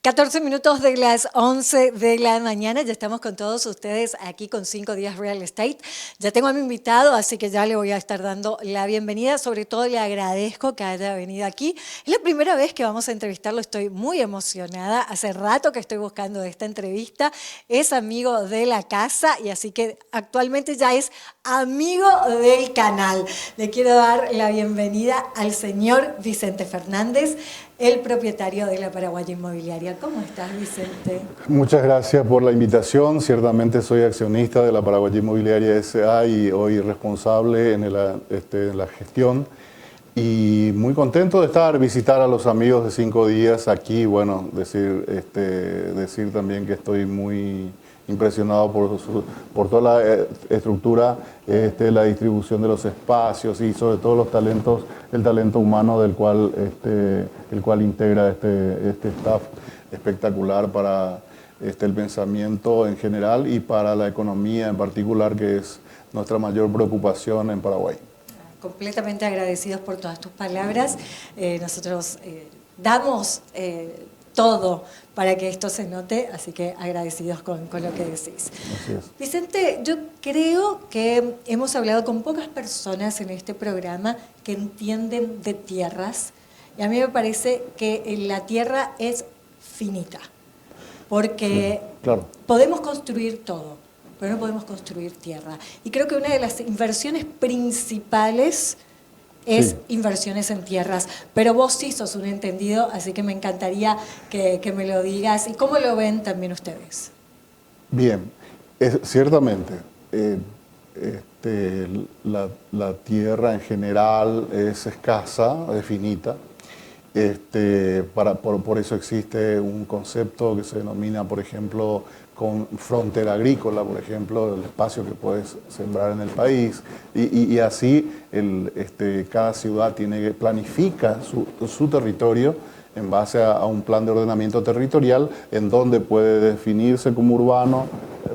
14 minutos de las 11 de la mañana, ya estamos con todos ustedes aquí con 5 días Real Estate. Ya tengo a mi invitado, así que ya le voy a estar dando la bienvenida. Sobre todo le agradezco que haya venido aquí. Es la primera vez que vamos a entrevistarlo, estoy muy emocionada. Hace rato que estoy buscando esta entrevista. Es amigo de la casa y así que actualmente ya es amigo del canal. Le quiero dar la bienvenida al señor Vicente Fernández, el propietario de la Paraguaya Inmobiliaria. ¿Cómo estás, Vicente? Muchas gracias por la invitación. Ciertamente soy accionista de la Paraguaya Inmobiliaria S.A. y hoy responsable en la gestión. Y muy contento de visitar a los amigos de 5 días aquí. Bueno, decir también que estoy muy impresionado por toda la estructura, la distribución de los espacios y sobre todo los talentos, el talento humano del cual, el cual integra este staff espectacular para el pensamiento en general y para la economía en particular, que es nuestra mayor preocupación en Paraguay. Completamente agradecidos por todas tus palabras. Nosotros damos todo para que esto se note, así que agradecidos con lo que decís. Así es. Vicente, yo creo que hemos hablado con pocas personas en este programa que entienden de tierras, y a mí me parece que la tierra es finita, porque sí, claro. Podemos construir todo, pero no podemos construir tierra. Y creo que una de las inversiones principales es inversiones en tierras. Pero vos sí sos un entendido, así que me encantaría que me lo digas. ¿Y cómo lo ven también ustedes? Bien, ciertamente, la tierra en general es escasa, es finita. Por eso existe un concepto que se denomina, por ejemplo, con frontera agrícola, por ejemplo, el espacio que puedes sembrar en el país, y así cada ciudad planifica su territorio en base a un plan de ordenamiento territorial en donde puede definirse como urbano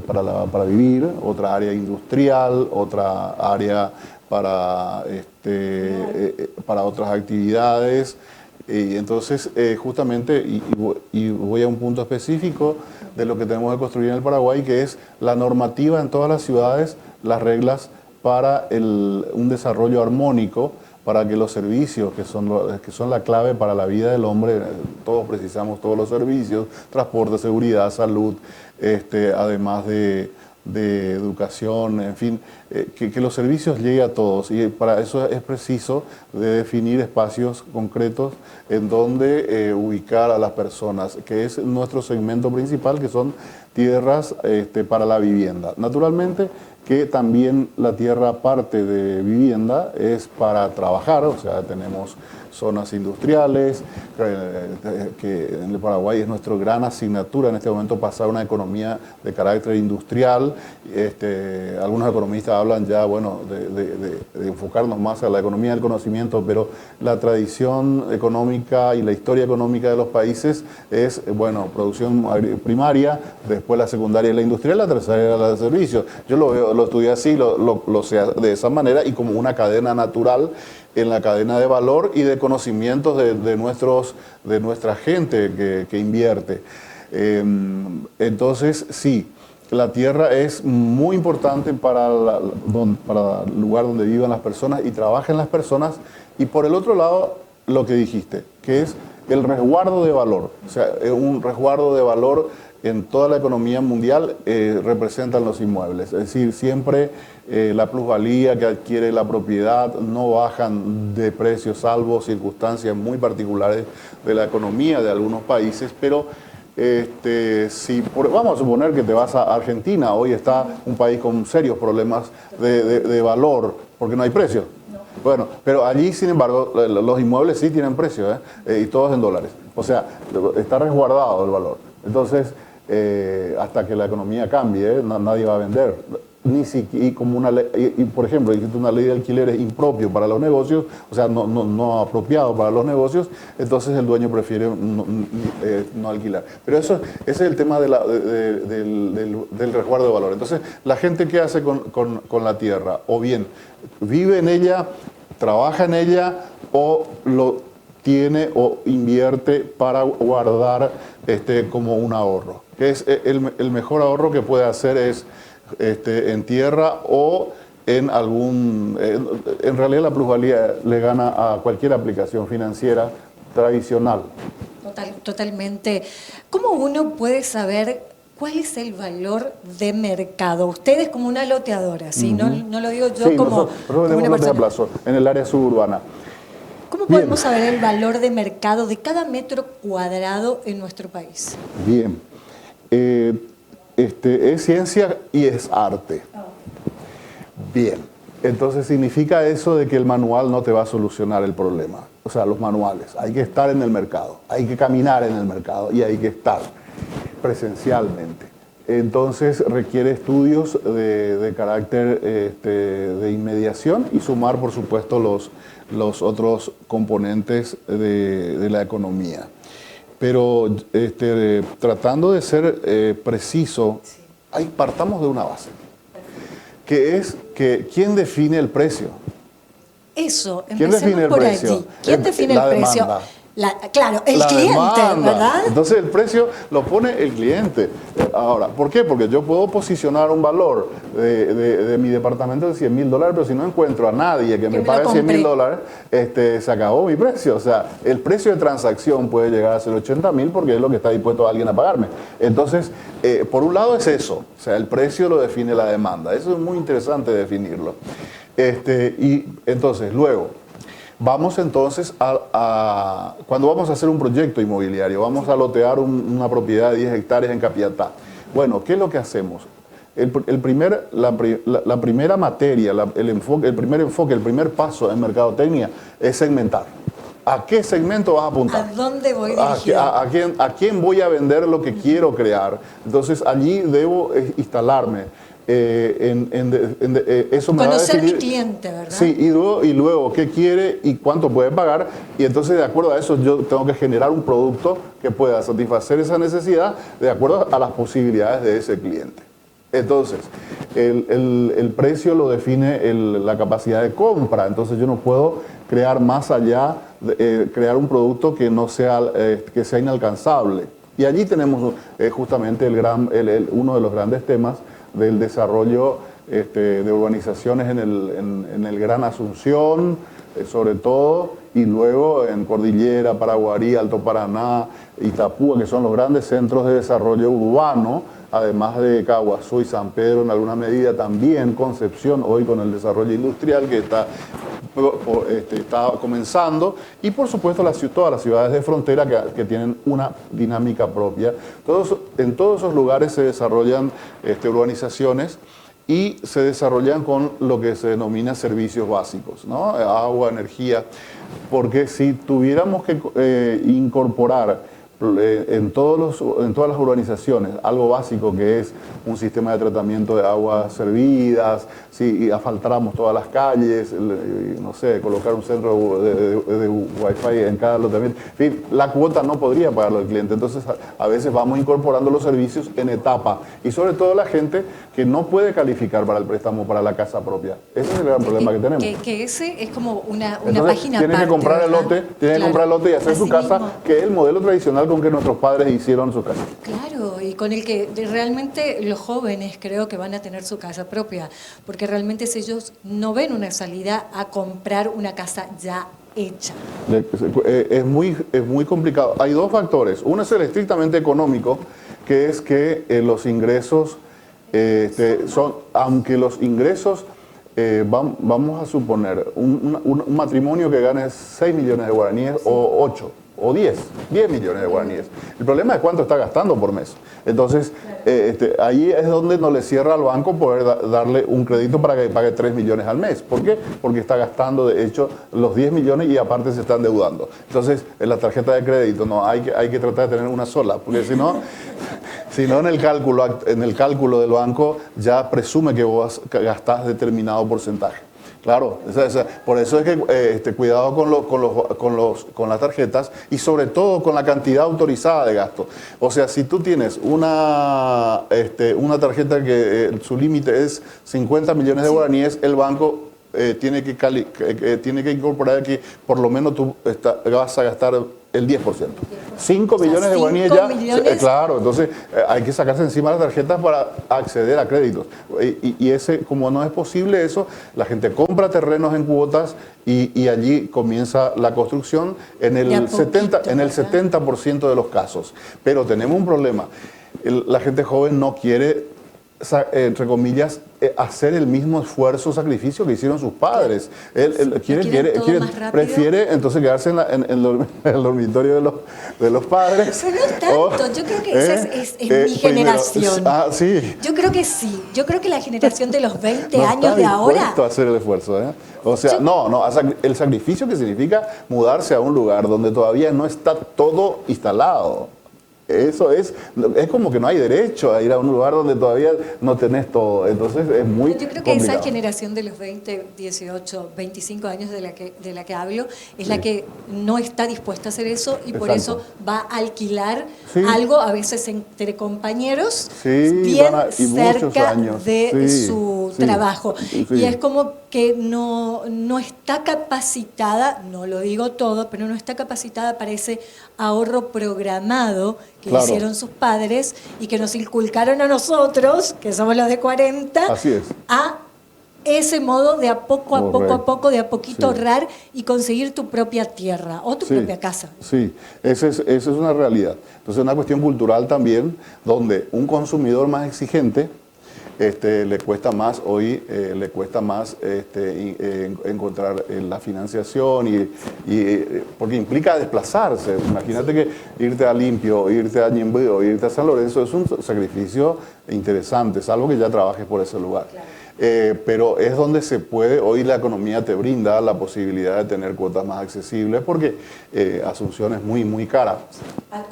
para vivir, otra área industrial, otra área para otras actividades. Y entonces, justamente, y voy a un punto específico de lo que tenemos que construir en el Paraguay, que es la normativa en todas las ciudades, las reglas para un desarrollo armónico, para que los servicios, que son la clave para la vida del hombre, todos precisamos todos los servicios, transporte, seguridad, salud, además de educación, en fin, que los servicios lleguen a todos, y para eso es preciso de definir espacios concretos en donde ubicar a las personas, que es nuestro segmento principal, que son tierras para la vivienda. Naturalmente que también la tierra, aparte de vivienda, es para trabajar, o sea, tenemos zonas industriales, que en el Paraguay es nuestra gran asignatura en este momento pasar a una economía de carácter industrial. Algunos economistas hablan ya, bueno, de enfocarnos más a la economía del conocimiento, pero la tradición económica y la historia económica de los países es, bueno, producción primaria, después la secundaria y la industrial, la tercera la de servicios. Yo lo estudié así, lo sé de esa manera, y como una cadena natural en la cadena de valor y de conocimientos de nuestra gente que invierte. Entonces, sí, la tierra es muy importante para el lugar donde vivan las personas y trabajen las personas. Y por el otro lado, lo que dijiste, que es el resguardo de valor. O sea, un resguardo de valor en toda la economía mundial representan los inmuebles. Es decir, siempre la plusvalía que adquiere la propiedad no bajan de precio, salvo circunstancias muy particulares de la economía de algunos países, pero vamos a suponer que te vas a Argentina, hoy está un país con serios problemas de valor, porque no hay precio. Bueno, pero allí, sin embargo, los inmuebles sí tienen precio, y todos en dólares. O sea, está resguardado el valor. Entonces, hasta que la economía cambie, nadie va a vender. Y como una ley, por ejemplo, existe una ley de alquileres impropio para los negocios, o sea, no apropiado para los negocios, entonces el dueño prefiere no alquilar. Pero ese es el tema del resguardo de valor. Entonces, la gente, ¿qué hace con la tierra? O bien vive en ella, trabaja en ella, o tiene o invierte para guardar como un ahorro. Que es el mejor ahorro que puede hacer es en tierra o en algún... en realidad la plusvalía le gana a cualquier aplicación financiera tradicional. Totalmente. ¿Cómo uno puede saber cuál es el valor de mercado? Ustedes como una loteadora, ¿sí? No lo digo yo sí, como nosotros tenemos lotes a plazo en el área suburbana. ¿Cómo podemos saber el valor de mercado de cada metro cuadrado en nuestro país? Bien. Es ciencia y es arte. Bien. Entonces significa eso de que el manual no te va a solucionar el problema. O sea, los manuales. Hay que estar en el mercado, hay que caminar en el mercado y hay que estar presencialmente. Entonces requiere estudios de carácter de inmediación y sumar, por supuesto, los otros componentes de la economía. Pero tratando de ser preciso, partamos de una base, que es que ¿quién define el precio? Eso, ¿Quién define el precio? Allí. ¿Quién define el precio? Claro, el cliente, demanda, ¿verdad? Entonces el precio lo pone el cliente. Ahora, ¿por qué? Porque yo puedo posicionar un valor de mi departamento de $100.000, pero si no encuentro a nadie que me pague $100.000, se acabó mi precio. O sea, el precio de transacción puede llegar a ser $80.000 porque es lo que está dispuesto alguien a pagarme. Entonces, por un lado es eso. O sea, el precio lo define la demanda. Eso es muy interesante definirlo. Y entonces, luego... Vamos entonces cuando vamos a hacer un proyecto inmobiliario, vamos a lotear una propiedad de 10 hectáreas en Capiatá. Bueno, ¿qué es lo que hacemos? La primera materia, el primer paso en mercadotecnia es segmentar. ¿A qué segmento vas a apuntar? ¿A dónde voy dirigido? ¿A quién voy a vender lo que quiero crear? Entonces allí debo instalarme. Eso me va a conocer definir, mi cliente, ¿verdad? Sí, y luego qué quiere y cuánto puede pagar, y entonces de acuerdo a eso yo tengo que generar un producto que pueda satisfacer esa necesidad de acuerdo a las posibilidades de ese cliente. Entonces, el precio lo define la capacidad de compra, entonces yo no puedo crear más allá, crear un producto que no sea, que sea inalcanzable. Y allí tenemos justamente uno de los grandes temas del desarrollo de urbanizaciones en el Gran Asunción, sobre todo, y luego en Cordillera, Paraguarí, Alto Paraná, Itapúa, que son los grandes centros de desarrollo urbano, además de Caguazú y San Pedro en alguna medida, también Concepción, hoy con el desarrollo industrial que está comenzando, y por supuesto todas las ciudades de frontera que tienen una dinámica propia. En todos esos lugares se desarrollan urbanizaciones y se desarrollan con lo que se denomina servicios básicos, ¿no? Agua, energía, porque si tuviéramos que incorporar en todas las urbanizaciones algo básico que es un sistema de tratamiento de aguas servidas, si asfaltáramos todas las calles, no sé, colocar un centro de Wi-Fi en cada lotamiento, en fin, la cuota no podría pagarlo el cliente. Entonces a veces vamos incorporando los servicios en etapa, y sobre todo la gente que no puede calificar para el préstamo para la casa propia. Ese es el gran problema que tenemos. Que ese es como una Entonces, página tiene aparte, que comprar ¿verdad? el lote, tiene que comprar el lote y hacer Así su casa, mismo. que es el modelo tradicional con que nuestros padres hicieron su casa. Claro, y con el que realmente los jóvenes creo que van a tener su casa propia, porque realmente ellos no ven una salida a comprar una casa ya hecha. Es muy complicado. Hay dos factores. Uno es el estrictamente económico, que es que los ingresos aunque los ingresos, vamos a suponer, un matrimonio que gane 6 millones de guaraníes o 8 o 10 millones de guaraníes. El problema es cuánto está gastando por mes. Entonces, ahí es donde no le cierra al banco poder darle un crédito para que pague 3 millones al mes. ¿Por qué? Porque está gastando, de hecho, los 10 millones y aparte se están endeudando. Entonces, en la tarjeta de crédito no hay que tratar de tener una sola, porque si no en el cálculo del banco ya presume que vos gastás determinado porcentaje. Claro, por eso es que cuidado con las tarjetas y sobre todo con la cantidad autorizada de gasto. O sea, si tú tienes una tarjeta que su límite es 50 millones de guaraníes, el banco tiene que incorporar que por lo menos tú vas a gastar el 10%. 5 millones de guaraníes ya. Claro, entonces hay que sacarse encima las tarjetas para acceder a créditos. Y como no es posible eso, la gente compra terrenos en cuotas y allí comienza la construcción en el 70% de los casos. Pero tenemos un problema. La gente joven no quiere, entre comillas, hacer el mismo esfuerzo o sacrificio que hicieron sus padres. Él prefiere entonces quedarse en el dormitorio de los padres. Pero no tanto, yo creo que esa es mi generación. Sí. Yo creo que sí. Yo creo que la generación de los 20 años está de ahora... dispuesto a hacer el esfuerzo, ¿eh? O sea, el sacrificio que significa mudarse a un lugar donde todavía no está todo instalado. Eso es como que no hay derecho a ir a un lugar donde todavía no tenés todo. Entonces es muy Yo creo que complicado. esa generación de los 20, 18, 25 años de la que hablo es la que no está dispuesta a hacer eso y por eso va a alquilar algo, a veces entre compañeros, bien cerca de su trabajo. Y es como que no está capacitada, no lo digo todo, pero no está capacitada para ese ahorro programado que hicieron sus padres y que nos inculcaron a nosotros, que somos los de 40, a ese modo de a poco, de a poquito ahorrar y conseguir tu propia tierra o tu propia casa. Sí, esa es una realidad. Entonces es una cuestión cultural también, donde un consumidor más exigente le cuesta más encontrar la financiación porque implica desplazarse. Imagínate que irte a Limpio, irte a Ñemby o irte a San Lorenzo es un sacrificio interesante, salvo que ya trabajes por ese lugar. Claro. Pero es donde se puede, hoy la economía te brinda la posibilidad de tener cuotas más accesibles porque Asunción es muy, muy cara.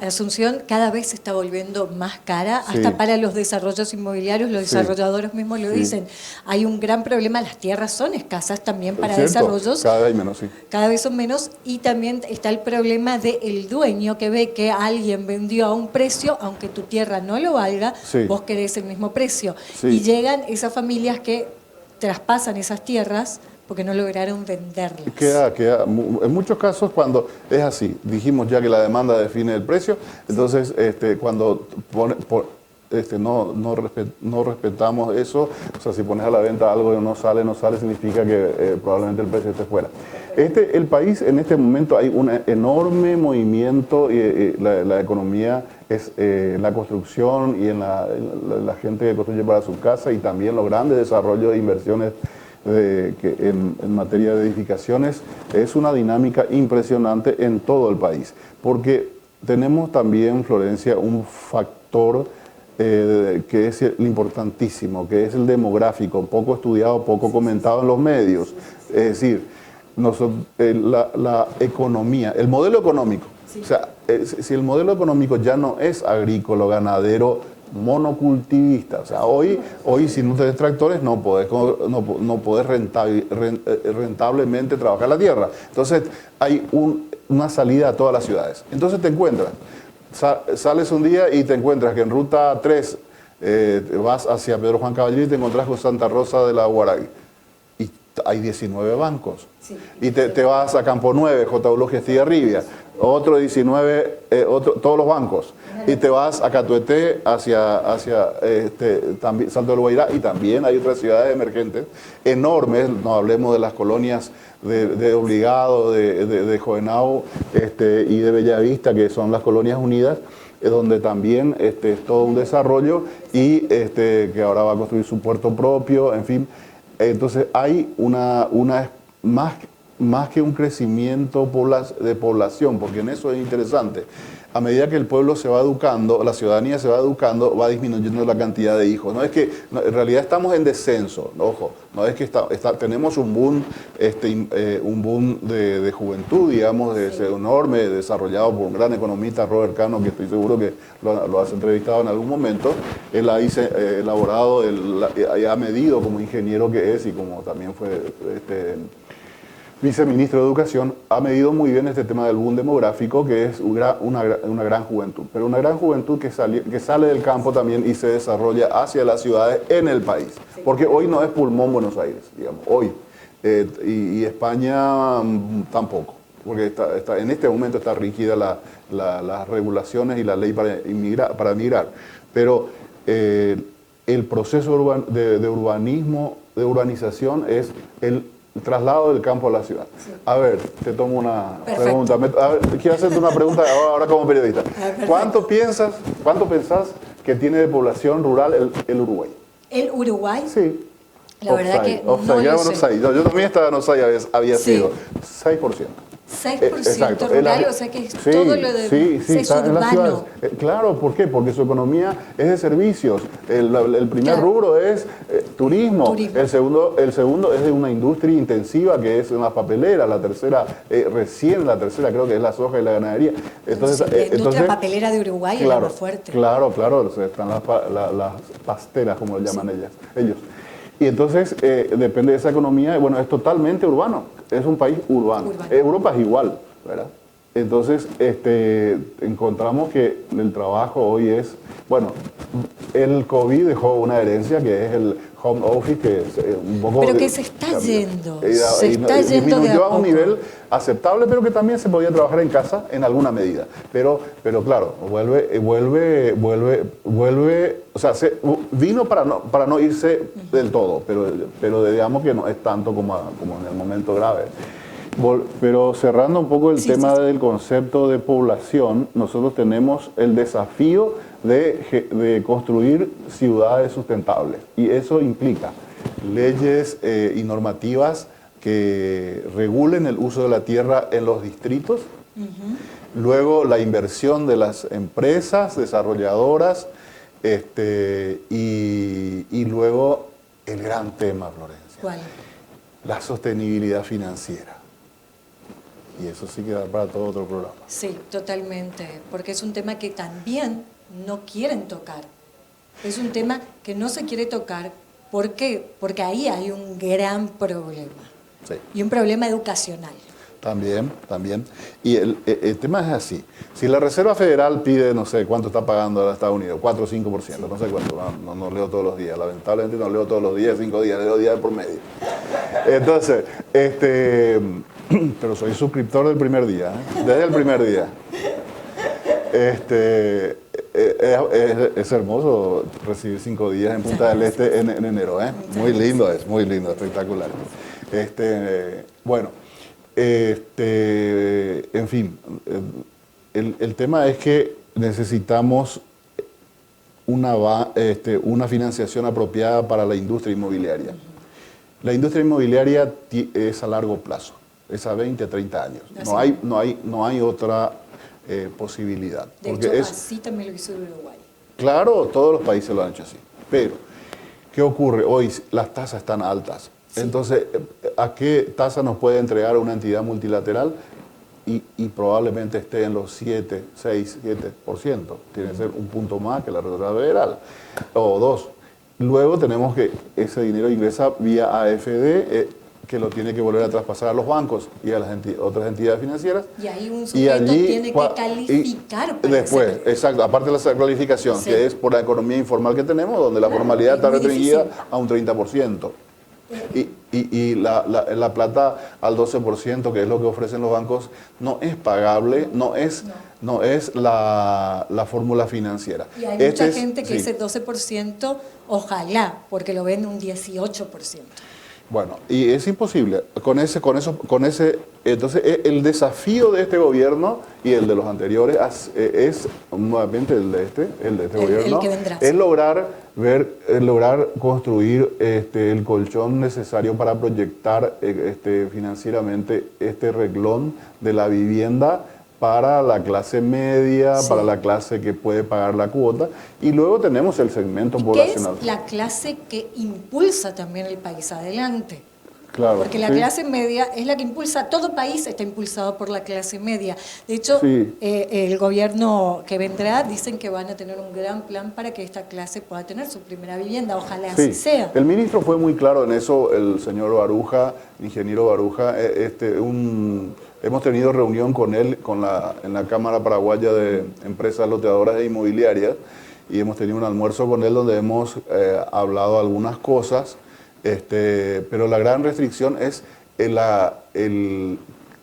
Asunción cada vez se está volviendo más cara, hasta para los desarrollos inmobiliarios, los desarrolladores mismos lo dicen. Hay un gran problema, las tierras son escasas también para desarrollos. Cada vez hay menos, Cada vez son menos y también está el problema del dueño que ve que alguien vendió a un precio, aunque tu tierra no lo valga, vos querés el mismo precio. Y llegan esas familias que traspasan esas tierras porque no lograron venderlas. En muchos casos cuando es así, dijimos ya que la demanda define el precio, entonces cuando no respetamos eso, o sea, si pones a la venta algo que no sale, significa que probablemente el precio esté fuera. El país en este momento hay un enorme movimiento y la economía es la construcción y en la gente que construye para su casa y también los grandes desarrollos de inversiones en materia de edificaciones. Es una dinámica impresionante en todo el país, porque tenemos también, Florencia, un factor que es el importantísimo, que es el demográfico, poco estudiado, poco comentado en los medios. Es decir, la economía, el modelo económico, o sea, si el modelo económico ya no es agrícola, ganadero, monocultivista, o sea, hoy si no tenés tractores no podés rentablemente trabajar la tierra. Entonces hay una salida a todas las ciudades. Entonces te encuentras, sales un día y te encuentras que en ruta 3 vas hacia Pedro Juan Caballero y te encontrás con Santa Rosa de la Guaragui. Y hay 19 bancos. Y te vas a Campo 9, J. Estigarribia, otro 19, todos los bancos. Y te vas a Catuete hacia también Salto del Guairá, y también hay otras ciudades emergentes enormes, no hablemos de las colonias de Obligado, de Jovenao y de Bellavista, que son las colonias unidas, donde también es todo un desarrollo y que ahora va a construir su puerto propio, en fin. Entonces hay más que un crecimiento de población, porque en eso es interesante. A medida que el pueblo se va educando, la ciudadanía se va educando, va disminuyendo la cantidad de hijos. No es que, en realidad estamos en descenso, ojo, no es que tenemos un boom, de juventud, digamos, enorme, desarrollado por un gran economista, Robert Cano, que estoy seguro que lo has entrevistado en algún momento. Él ha elaborado, ha medido como ingeniero que es y como también fue viceministro de Educación, ha medido muy bien este tema del boom demográfico, que es una gran juventud, pero una gran juventud que sale del campo también y se desarrolla hacia las ciudades en el país, porque hoy no es pulmón Buenos Aires, digamos, hoy Y España tampoco, porque en este momento está rígida las regulaciones y la ley para migrar. Pero el proceso de urbanismo, de urbanización, es el traslado del campo a la ciudad. Sí. A ver, te tomo una pregunta. A ver, quiero hacerte una pregunta ahora como periodista. ¿Cuánto pensás que tiene de población rural el Uruguay? ¿El Uruguay? Sí. La verdad que no lo sé. Yo también estaba en Osay, había sido 6%. 6% rural, o sea que es todo lo de es urbano. Claro, ¿por qué? Porque su economía es de servicios. El primer rubro es turismo. El segundo es de una industria intensiva que es una papelera. La tercera creo que es la soja y la ganadería. Entonces, la industria papelera de Uruguay es la más fuerte. Claro, están las pasteras, como le llaman ellos. Y entonces depende de esa economía, bueno, es totalmente urbano, es un país urbano. Europa es igual, ¿verdad? Entonces encontramos que el trabajo hoy es, bueno, el COVID dejó una herencia que es el home office, que es un poco... Pero que se está yendo, disminuyó a un nivel aceptable, pero que también se podía trabajar en casa en alguna medida. Pero claro, vuelve, o sea, vino para no irse del todo, pero digamos que no es tanto como en el momento grave. Pero cerrando un poco el tema del concepto de población, nosotros tenemos el desafío de construir ciudades sustentables, y eso implica leyes y normativas que regulen el uso de la tierra en los distritos, luego la inversión de las empresas desarrolladoras, y luego el gran tema, Florencia. ¿Cuál? La sostenibilidad financiera. Y eso sí que da para todo otro programa. Sí, totalmente, porque es un tema que también no quieren tocar. Es un tema que no se quiere tocar. ¿Por qué? Porque ahí hay un gran problema. Sí. Y un problema educacional. También. Y el tema es así. Si la Reserva Federal pide, no sé cuánto está pagando a Estados Unidos, 4 o 5%, sí. No sé cuánto, no leo todos los días. Lamentablemente no leo todos los días, 5 días, leo días por medio. Entonces, pero soy suscriptor del primer día, desde el primer día. Es hermoso recibir 5 días en Punta del Este en enero, muy lindo, espectacular. Bueno, en fin, el tema es que necesitamos una financiación apropiada para la industria inmobiliaria. La industria inmobiliaria es a largo plazo, es a 20 a 30 años. No hay otra posibilidad. De hecho, así también lo hizo Uruguay. Claro, todos los países lo han hecho así. Pero, ¿qué ocurre? Hoy las tasas están altas. Sí. Entonces, ¿a qué tasa nos puede entregar una entidad multilateral? Y probablemente esté en los 7, 6, 7%. Tiene que ser un punto más que la Reserva Federal, o 2. Luego tenemos que ese dinero ingresa vía AFD, que lo tiene que volver a traspasar a los bancos y a las otras entidades financieras. Y ahí un sujeto tiene que calificar. Después, exacto, aparte de la calificación, que es por la economía informal que tenemos, donde la formalidad está restringida a un 30%. Y la plata al 12%, que es lo que ofrecen los bancos, no es pagable, no es la fórmula financiera. Y hay mucha gente que ese 12%, ojalá, porque lo ven un 18%. Bueno, y es imposible. Entonces, el desafío de este gobierno y el de los anteriores es nuevamente el de este gobierno, el que vendrá, es lograr construir el colchón necesario para proyectar financieramente este renglón de la vivienda para la clase media, sí, para la clase que puede pagar la cuota, y luego tenemos el segmento poblacional. Que es la clase que impulsa también el país adelante. Claro, porque la clase media es la que impulsa, todo país está impulsado por la clase media. De hecho, el gobierno que vendrá dicen que van a tener un gran plan para que esta clase pueda tener su primera vivienda, ojalá así sea. El ministro fue muy claro en eso, el señor Baruja, ingeniero Baruja, hemos tenido reunión con él en la Cámara Paraguaya de Empresas Loteadoras e Inmobiliarias, y hemos tenido un almuerzo con él donde hemos hablado algunas cosas. Pero la gran restricción es el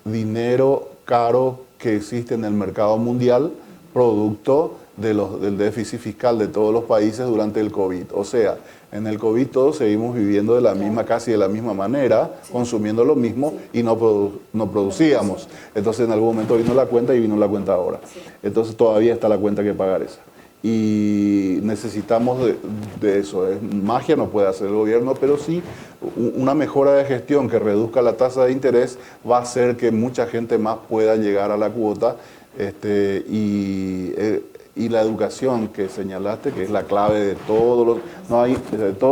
dinero caro que existe en el mercado mundial, producto del déficit fiscal de todos los países durante el COVID. O sea, en el COVID todos seguimos viviendo de la misma, casi de la misma manera, consumiendo lo mismo y no producíamos. Entonces en algún momento vino la cuenta y vino la cuenta ahora. Entonces todavía está la cuenta que pagar esa. Y necesitamos de eso. Magia no puede hacer el gobierno, pero sí una mejora de gestión que reduzca la tasa de interés va a hacer que mucha gente más pueda llegar a la cuota. Y la educación que señalaste, que es la clave de todos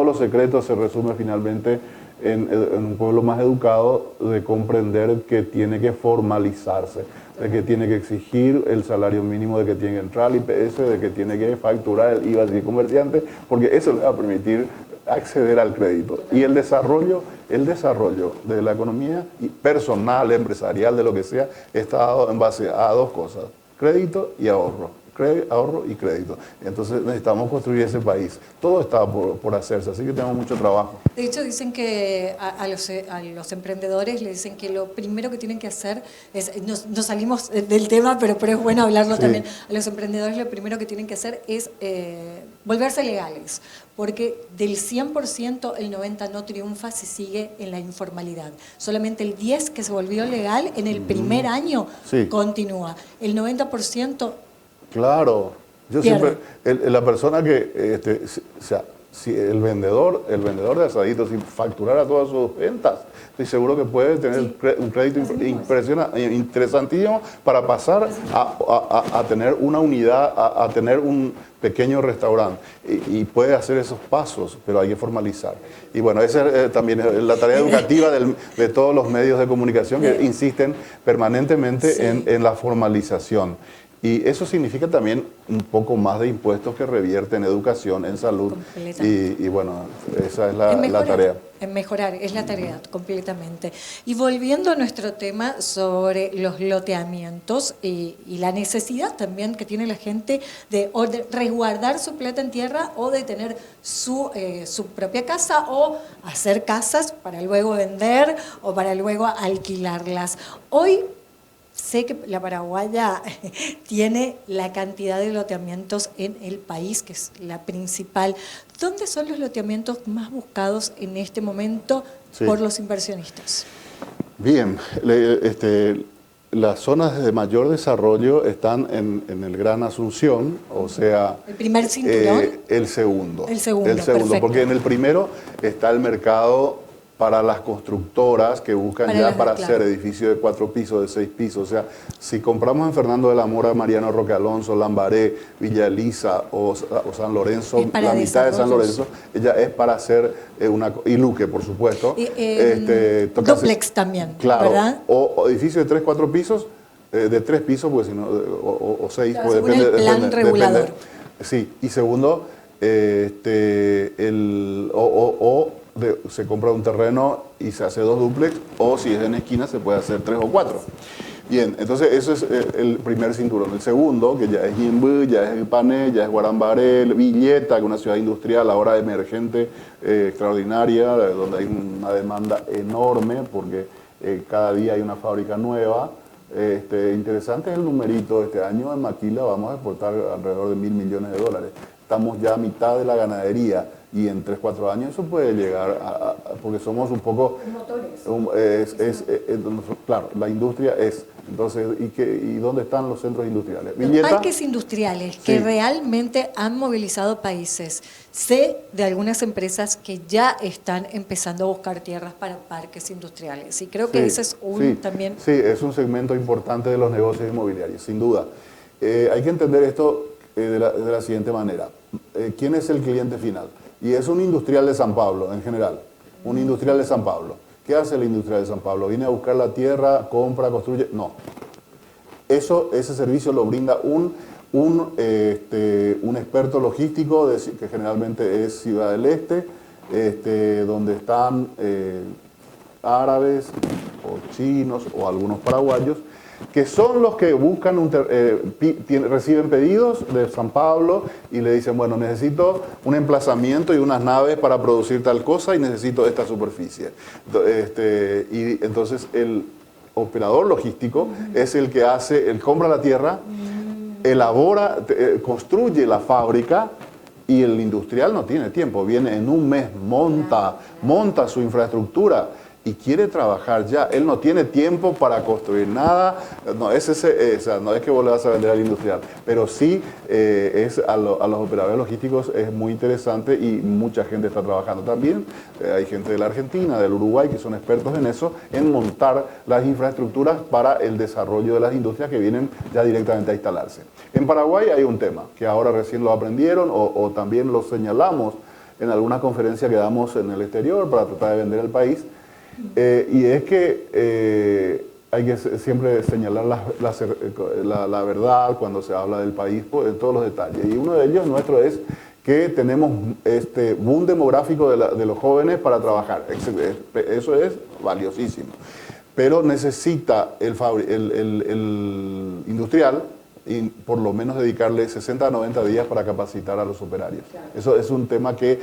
los secretos, se resume finalmente en un pueblo más educado, de comprender que tiene que formalizarse, de que tiene que exigir el salario mínimo, de que tiene que entrar al IPS, de que tiene que facturar el IVA del comerciante, porque eso le va a permitir acceder al crédito. Y el desarrollo de la economía personal, empresarial, de lo que sea, está dado en base a dos cosas: crédito y ahorro. Ahorro y crédito. Entonces necesitamos construir ese país. Todo está por hacerse, así que tenemos mucho trabajo. De hecho, dicen que a los emprendedores le dicen que lo primero que tienen que hacer es, no salimos del tema, pero es bueno hablarlo también. A los emprendedores lo primero que tienen que hacer es volverse legales, porque del 100% el 90% no triunfa si sigue en la informalidad. Solamente el 10% que se volvió legal en el primer año continúa. El 90%... Claro, yo siempre, la persona que, si el vendedor de asaditos, si facturara todas sus ventas, estoy seguro que puede tener un crédito impresionante, interesantísimo, para pasar a tener una unidad, a tener un pequeño restaurante, y puede hacer esos pasos, pero hay que formalizar. Y bueno, esa es también la tarea educativa de todos los medios de comunicación, que insisten permanentemente en la formalización. Y eso significa también un poco más de impuestos que revierten en educación, en salud. Y bueno, esa es la tarea. En mejorar, es la tarea, completamente. Y volviendo a nuestro tema sobre los loteamientos y la necesidad también que tiene la gente de resguardar su plata en tierra, o de tener su propia casa, o hacer casas para luego vender o para luego alquilarlas. Hoy sé que la Paraguaya tiene la cantidad de loteamientos en el país, que es la principal. ¿Dónde son los loteamientos más buscados en este momento por los inversionistas? Bien, las zonas de mayor desarrollo están en el Gran Asunción, o sea... ¿El primer cinturón? El segundo. El segundo, porque en el primero está el mercado para las constructoras que buscan para hacer edificios de 4 pisos, de 6 pisos. O sea, si compramos en Fernando de la Mora, Mariano Roque Alonso, Lambaré, Villa Elisa o San Lorenzo, la mitad de San Lorenzo, ella es para hacer y Luque, por supuesto. Duplex también, claro, ¿verdad? O edificios de 3, 4 pisos, de 3 pisos, porque si no, o 6, claro, pues depende. El plan regulador. Sí, y segundo, se compra un terreno y se hace 2 dúplex, o si es en esquina se puede hacer 3 o 4. Bien, entonces eso es el primer cinturón. El segundo, que ya es Yimbú, ya es Ipané, ya es Guarambaré, Villeta, que es una ciudad industrial ahora emergente, extraordinaria, donde hay una demanda enorme, porque cada día hay una fábrica nueva. Interesante es el numerito. Este año en Maquila vamos a exportar alrededor de $1.000 millones. Estamos ya a mitad de la ganadería, y en 3, 4 años eso puede llegar porque somos un poco... Motores. Claro, la industria es... Entonces, ¿y dónde están los centros industriales? Los parques industriales que realmente han movilizado países. Sé de algunas empresas que ya están empezando a buscar tierras para parques industriales, y creo que ese es también... Sí, es un segmento importante de los negocios inmobiliarios, sin duda. Hay que entender esto de la siguiente manera. ¿Quién es el cliente final? Y es un industrial de San Pablo, en general. Un industrial de San Pablo. ¿Qué hace el industrial de San Pablo? ¿Viene a buscar la tierra, compra, construye? No. Ese servicio lo brinda un experto logístico, que generalmente es Ciudad del Este, donde están árabes o chinos o algunos paraguayos, que son los que buscan, reciben pedidos de San Pablo y le dicen, bueno, necesito un emplazamiento y unas naves para producir tal cosa y necesito esta superficie. Y entonces el operador logístico es el que compra la tierra, elabora, construye la fábrica. Y el industrial no tiene tiempo, viene en un mes, monta su infraestructura y quiere trabajar ya. Él no tiene tiempo para construir nada, no es, no es que vos le vas a vender al industrial, pero sí a los operadores logísticos es muy interesante y mucha gente está trabajando. También hay gente de la Argentina, del Uruguay, que son expertos en eso, en montar las infraestructuras para el desarrollo de las industrias que vienen ya directamente a instalarse. En Paraguay hay un tema que ahora recién lo aprendieron o también lo señalamos en alguna conferencia que damos en el exterior para tratar de vender el país. Y es que hay que siempre señalar la verdad cuando se habla del país en todos los detalles. Y uno de ellos nuestro es que tenemos boom demográfico de los jóvenes para trabajar. Eso es valiosísimo. Pero necesita el industrial y por lo menos dedicarle 60 a 90 días para capacitar a los operarios. Claro. Eso es un tema que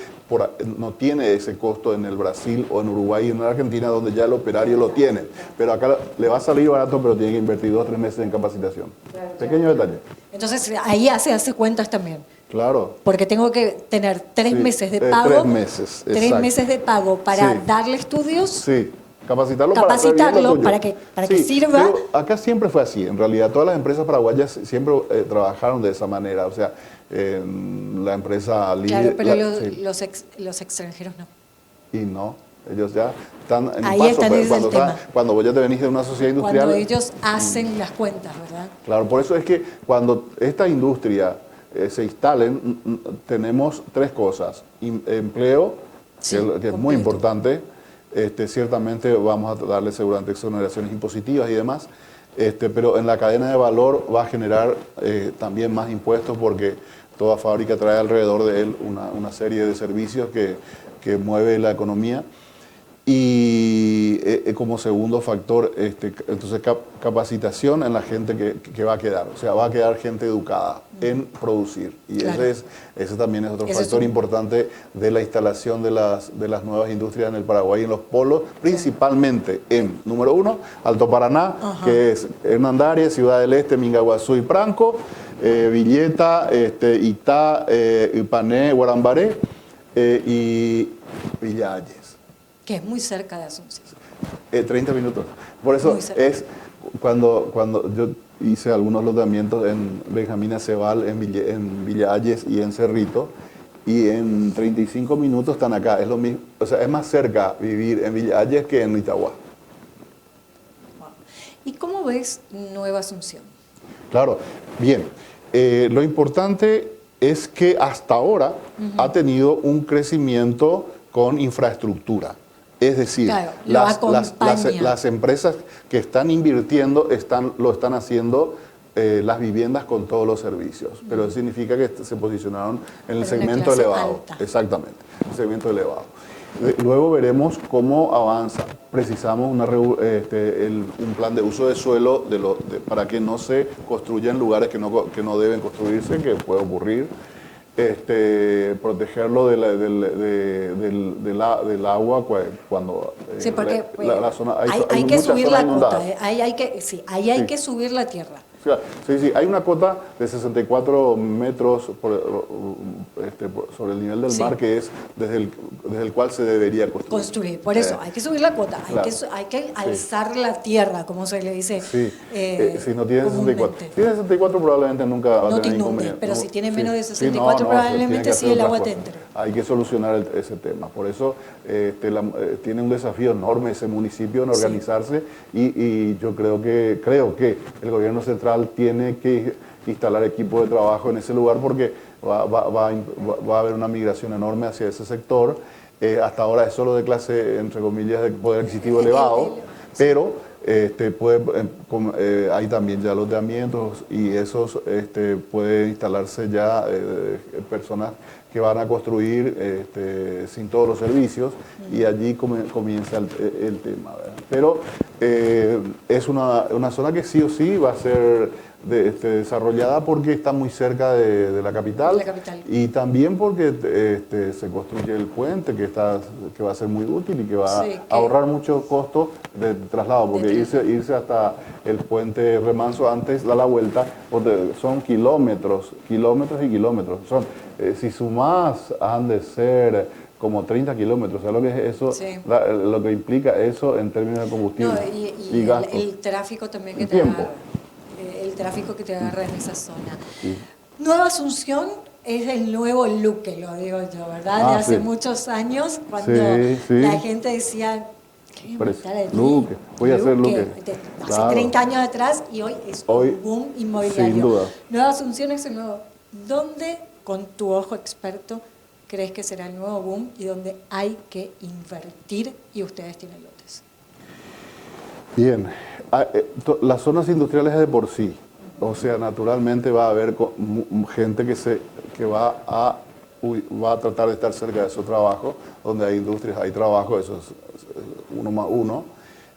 no tiene ese costo en el Brasil o en Uruguay y en Argentina, donde ya el operario lo tiene. Pero acá le va a salir barato, pero tiene que invertir 2 o 3 meses en capacitación. Claro, pequeño detalle. Entonces ahí hace cuentas también. Claro. Porque tengo que tener 3 meses de pago. 3 meses, exacto. 3 meses de pago para darle estudios. Sí. Capacitarlo para que sirva. Pero acá siempre fue así. En realidad, todas las empresas paraguayas siempre trabajajaron de esa manera. O sea, la empresa líder... Claro, pero los extranjeros no. Y no, ellos ya están en ahí un paso. Está cuando vos ya te venís de una sociedad industrial... Cuando ellos hacen las cuentas, ¿verdad? Claro, por eso es que cuando esta industria se instalen, tenemos 3 cosas. Empleo, que es muy importante. Ciertamente vamos a darle seguramente exoneraciones impositivas y demás, pero en la cadena de valor va a generar también más impuestos porque toda fábrica trae alrededor de él una serie de servicios que mueve la economía. Y como segundo factor, entonces capacitación en la gente que va a quedar, o sea, va a quedar gente educada en producir. Y claro. ese también es otro factor importante de la instalación de las nuevas industrias en el Paraguay, en los polos, principalmente en, número 1, Alto Paraná, que es Hernandaria, Ciudad del Este, Mingaguazú y Pranco, Villeta, Itá, Ipané, Guarambaré y Villa Ayes. Que es muy cerca de Asunción. 30 minutos. Por eso es cuando yo hice algunos lotamientos en Benjamín Aceval, en Villa Ayes y en Cerrito, y en 35 minutos están acá. Es lo mismo, o sea, es más cerca vivir en Villa Ayes que en Itagua. ¿Y cómo ves Nueva Asunción? Claro, bien. Lo importante es que hasta ahora ha tenido un crecimiento con infraestructura. Es decir, claro, las empresas que están invirtiendo lo están haciendo las viviendas con todos los servicios. Pero eso significa que se posicionaron en el segmento elevado. Alta. Exactamente, el segmento elevado. Luego veremos cómo avanza. Precisamos un plan de uso de suelo para que no se construya en lugares que no deben construirse, que puede ocurrir. Protegerlo del agua cuando sí, porque la zona, hay que subir la cota, hay que subir la tierra. Sí, hay una cota de 64 metros sobre el nivel del mar que es desde el cual se debería construir. Por eso, hay que subir la cota, claro. hay que alzar la tierra, como se le dice. Sí, si no tiene 64. Si tiene 64 probablemente nunca va a tener inconveniente. Pero si tiene menos de 64 probablemente sí el agua te entre. Hay que solucionar ese tema. Por eso tiene un desafío enorme ese municipio en organizarse y yo creo que el gobierno central tiene que instalar equipos de trabajo en ese lugar porque va a haber una migración enorme hacia ese sector. Hasta ahora es solo de clase, entre comillas, de poder adquisitivo elevado, pero hay también ya loteamientos y esos puede instalarse ya personas que van a construir sin todos los servicios y allí comienza el tema, ¿verdad? Pero Es una zona que sí o sí va a ser desarrollada porque está muy cerca de la capital, La capital. y también porque se construye el puente que va a ser muy útil y que va Sí, a ahorrar mucho costo de traslado, porque irse hasta el puente Remanso antes da la vuelta, porque son kilómetros y kilómetros. Si sumás, han de ser como 30 kilómetros. ¿Sabes lo que es eso? Sí. Lo que implica eso en términos de combustible No, y gastos. el tráfico también que El te tiempo. agarra. El tráfico que te agarra en esa zona. Sí. Nueva Asunción es el nuevo Luque, lo digo yo, ¿verdad? De hace Sí. muchos años, cuando Sí. la gente decía, ¿qué voy a montar allí? Luque, voy a hacer Luque. Hace Claro. 30 años atrás, y hoy es Hoy, un boom inmobiliario. sin duda. Nueva Asunción es el nuevo. ¿Dónde, con tu ojo experto, crees que será el nuevo boom y dónde hay que invertir y ustedes tienen lotes? Bien, las zonas industriales es de por sí, o sea, naturalmente va a haber gente que va a tratar de estar cerca de su trabajo, donde hay industrias, hay trabajo, eso es uno más uno.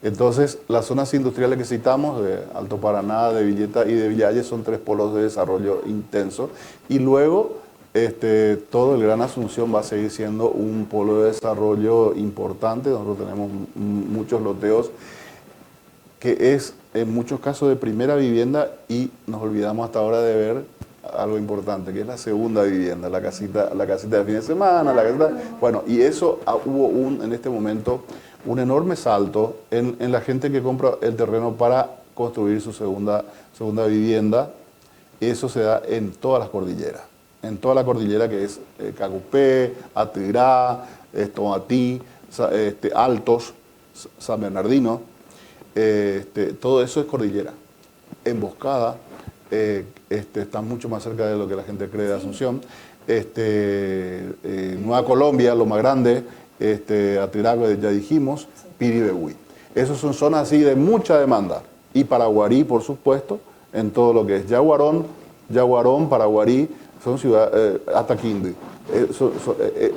Entonces, las zonas industriales que citamos, de Alto Paraná, de Villeta y de Villalle, son 3 polos de desarrollo intenso, y luego todo el Gran Asunción va a seguir siendo un polo de desarrollo importante. Nosotros tenemos muchos loteos que es en muchos casos de primera vivienda, y nos olvidamos hasta ahora de ver algo importante, que es la segunda vivienda, la casita de fin de semana, bueno, y eso hubo en este momento un enorme salto en la gente que compra el terreno para construir su segunda vivienda. Eso se da en todas las cordilleras, que es Cagupé, Atirá, Tomatí, Altos, San Bernardino. Todo eso es cordillera. Emboscada, está mucho más cerca de lo que la gente cree de Asunción. Nueva Colombia, lo más grande, Atiragua, ya dijimos, Piribebuy. Esas son zonas así de mucha demanda. Y Paraguarí, por supuesto, en todo lo que es Yaguarón, Paraguarí, son ciudades, hasta Quindío.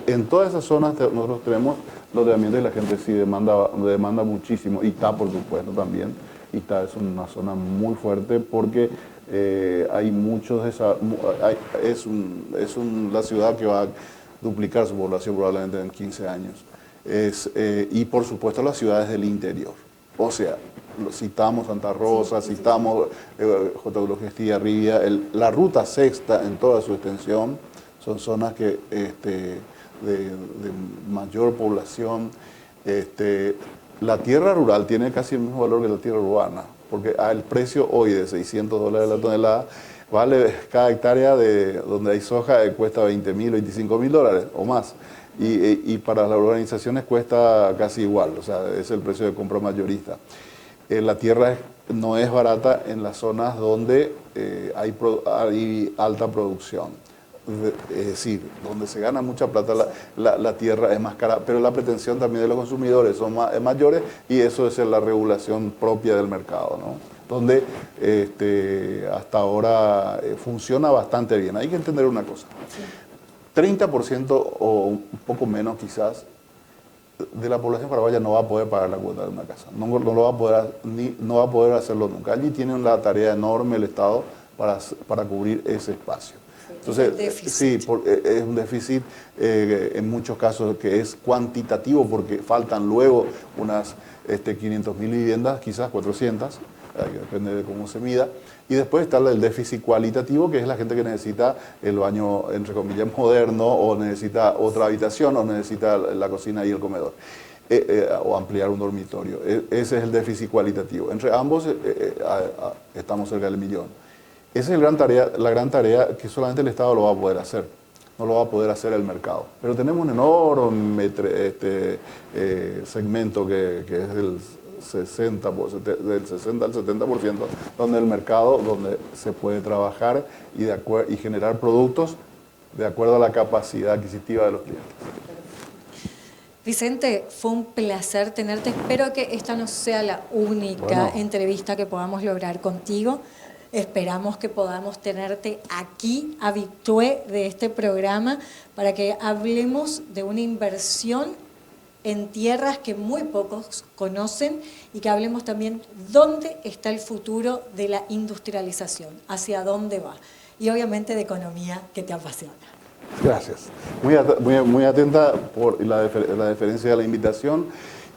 En todas esas zonas nosotros tenemos loteamientos, y la gente sí demanda muchísimo. Itá, por supuesto, también. Itá es una zona muy fuerte porque hay muchos la ciudad que va a duplicar su población probablemente en 15 años. Y por supuesto las ciudades del interior. O sea, citamos Santa Rosa, citamos J. Logestía, Rivia, la ruta sexta en toda su extensión. Son zonas que de mayor población. La tierra rural tiene casi el mismo valor que la tierra urbana, porque el precio hoy de $600 la tonelada, vale cada hectárea donde hay soja cuesta $20.000, $25.000 o más. Y para las organizaciones cuesta casi igual, o sea, es el precio de compra mayorista. La tierra no es barata en las zonas donde hay alta producción. Es decir, donde se gana mucha plata, la tierra es más cara, pero la pretensión también de los consumidores es mayores, y eso es la regulación propia del mercado, ¿no? Donde hasta ahora funciona bastante bien. Hay que entender una cosa, 30% o un poco menos quizás de la población paraguaya no va a poder pagar la cuota de una casa, no va a poder hacerlo nunca. Allí tiene una tarea enorme el Estado para cubrir ese espacio. Entonces, sí, es un déficit en muchos casos que es cuantitativo, porque faltan luego unas 500.000 viviendas, quizás 400, depende de cómo se mida. Y después está el déficit cualitativo, que es la gente que necesita el baño, entre comillas, moderno, o necesita otra habitación, o necesita la cocina y el comedor, o ampliar un dormitorio. Ese es el déficit cualitativo. Entre ambos estamos cerca del millón. Esa es la gran tarea que solamente el Estado lo va a poder hacer, no lo va a poder hacer el mercado. Pero tenemos un enorme segmento que es del 60 al 70%, donde el mercado, donde se puede trabajar y generar productos de acuerdo a la capacidad adquisitiva de los clientes. Vicente, fue un placer tenerte. Espero que esta no sea la única entrevista que podamos lograr contigo. Esperamos que podamos tenerte aquí, habitué de este programa, para que hablemos de una inversión en tierras que muy pocos conocen y que hablemos también dónde está el futuro de la industrialización, hacia dónde va. Y obviamente de economía, que te apasiona. Gracias. Muy atenta por la deferencia de la invitación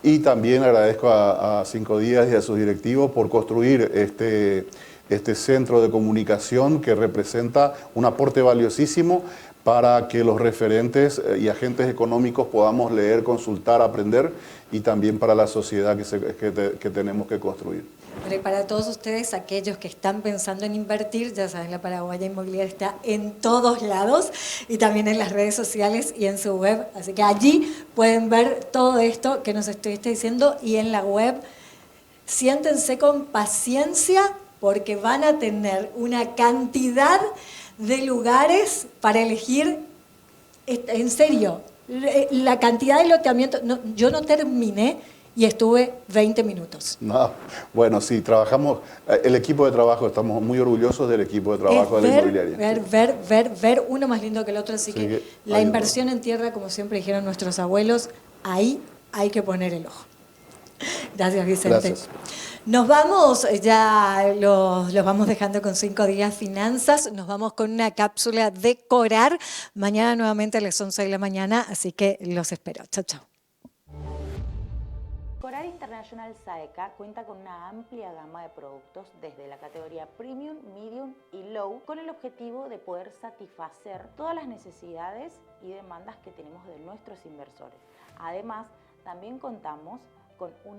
y también agradezco a 5 Días y a sus directivos por construir este centro de comunicación que representa un aporte valiosísimo para que los referentes y agentes económicos podamos leer, consultar, aprender y también para la sociedad que tenemos que construir. Bueno, y para todos ustedes, aquellos que están pensando en invertir, ya saben, la Paraguaya Inmobiliaria está en todos lados y también en las redes sociales y en su web. Así que allí pueden ver todo esto que nos estuviste diciendo y en la web. Siéntense con paciencia porque van a tener una cantidad de lugares para elegir, en serio, la cantidad de loteamientos. No, yo no terminé y estuve 20 minutos. No, bueno, sí, trabajamos, el equipo de trabajo, estamos muy orgullosos del equipo de trabajo de la inmobiliaria. Ver, uno más lindo que el otro. Así que la inversión en tierra, como siempre dijeron nuestros abuelos, ahí hay que poner el ojo. Gracias, Vicente. Gracias. Nos vamos, ya los vamos dejando con 5 Días Finanzas. Nos vamos con una cápsula de Corar. Mañana nuevamente a las 11 de la mañana, así que los espero. Chao, chao. Corar International SAECA cuenta con una amplia gama de productos desde la categoría Premium, Medium y Low, con el objetivo de poder satisfacer todas las necesidades y demandas que tenemos de nuestros inversores. Además, también contamos con un